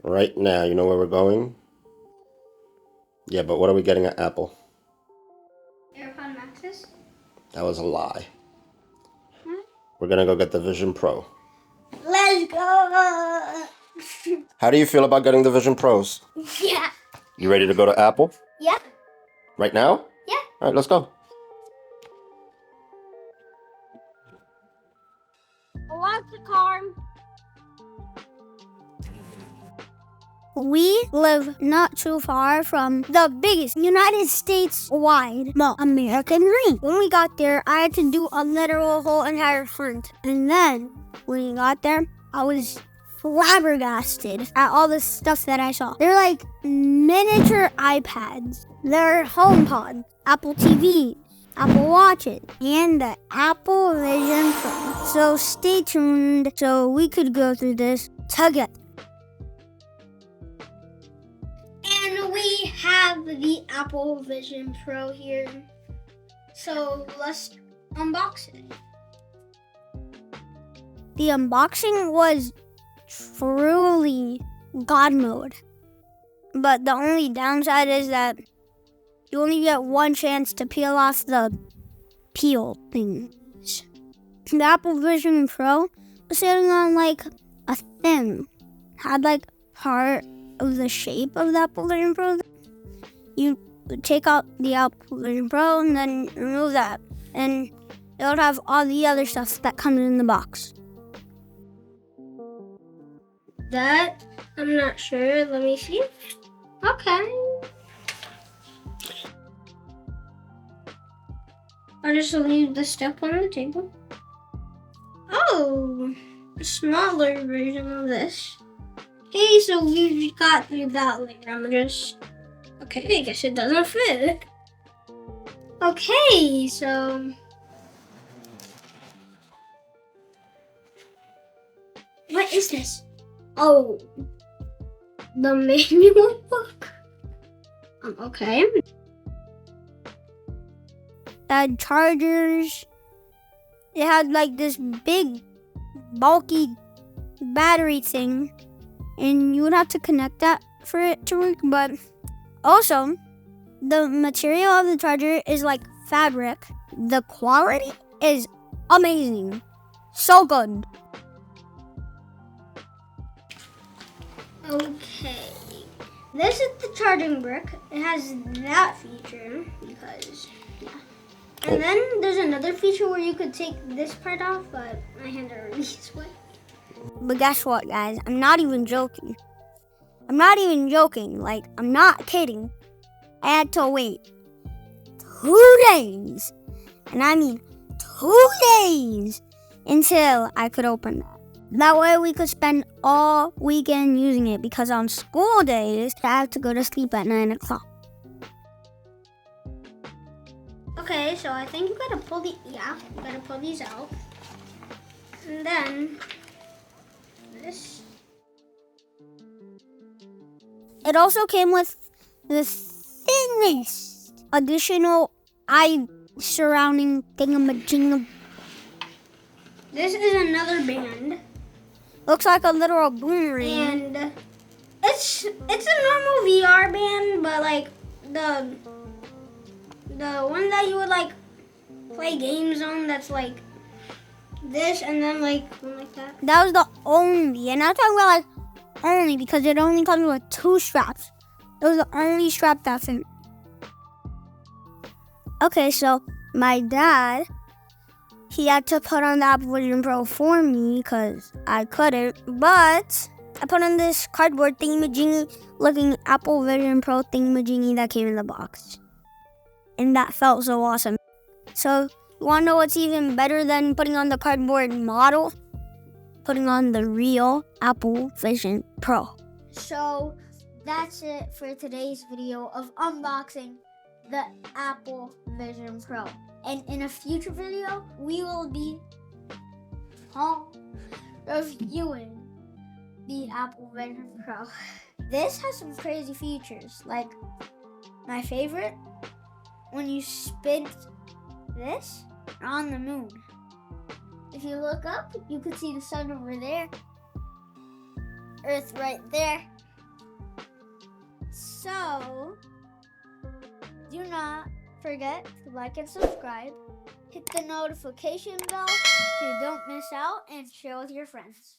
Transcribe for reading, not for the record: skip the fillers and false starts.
Right now, you know where we're going? Yeah, but what are we getting at Apple? AirPod Maxes? That was a lie. We're gonna go get the Vision Pro. Let's go! How do you feel about getting the Vision Pros? Yeah. You ready to go to Apple? Yeah. Right now? Yeah. All right, let's go. Lock the car. We live not too far from the biggest United States-wide mall, American Dream. When we got there, I had to do a literal whole entire hunt. And then, when we got there, I was flabbergasted at all the stuff that I saw. They're like miniature iPads. They're HomePods, Apple TV, Apple Watches, and the Apple Vision Pro. So stay tuned so we could go through this together. And we have the Apple Vision Pro here. So let's unbox it. The unboxing was truly God mode. But the only downside is that you only get one chance to peel off the peel things. The Apple Vision Pro was sitting on like a thing. Had like part of the shape of the Apple Vision Pro. You take out the Apple Vision Pro and then remove that. And it would have all the other stuff that comes in the box. That, I'm not sure. Let me see. Okay. I'll just leave the stuff on the table. Oh, a smaller version of this. Okay, so we've got through that layer. Okay, I guess it doesn't fit. Okay, so. What is this? Oh, the manual book. Okay. Had chargers. It had like this big, bulky battery thing, and you would have to connect that for it to work. But also, the material of the charger is like fabric. The quality is amazing. So good. Okay. This is the charging brick. It has that feature because, yeah. And then there's another feature where you could take this part off, but my hands are really sweaty. But guess what, guys? I'm not even joking. Like, I'm not kidding. I had to wait 2 days. And I mean 2 days until I could open that. That way we could spend all weekend using it because on school days, I have to go to sleep at 9 o'clock. Okay, so I think you gotta pull these out. And then this. It also came with the thinnest additional eye surrounding thingamajigam. This is another band. Looks like a literal boomerang. And it's a normal VR band, but like the one that you would like play games on, that's like this and then like one like that. That was the only, and I'm talking about like only because it only comes with 2 straps. Those are the only strap that's in. Okay, so my dad, he had to put on the Apple Vision Pro for me because I couldn't, but I put on this cardboard thingamajiggy looking Apple Vision Pro thingamajiggy that came in the box. And that felt so awesome. So, you want to know what's even better than putting on the cardboard model? Putting on the real Apple Vision Pro. So, that's it for today's video of unboxing the Apple Vision Pro. And in a future video, we will be reviewing the Apple Vision Pro. This has some crazy features, like my favorite, when you spin this, you're on the moon. If you look up, you can see the sun over there, Earth right there, So, do not forget to like and subscribe. Hit the notification bell so you don't miss out, and share with your friends.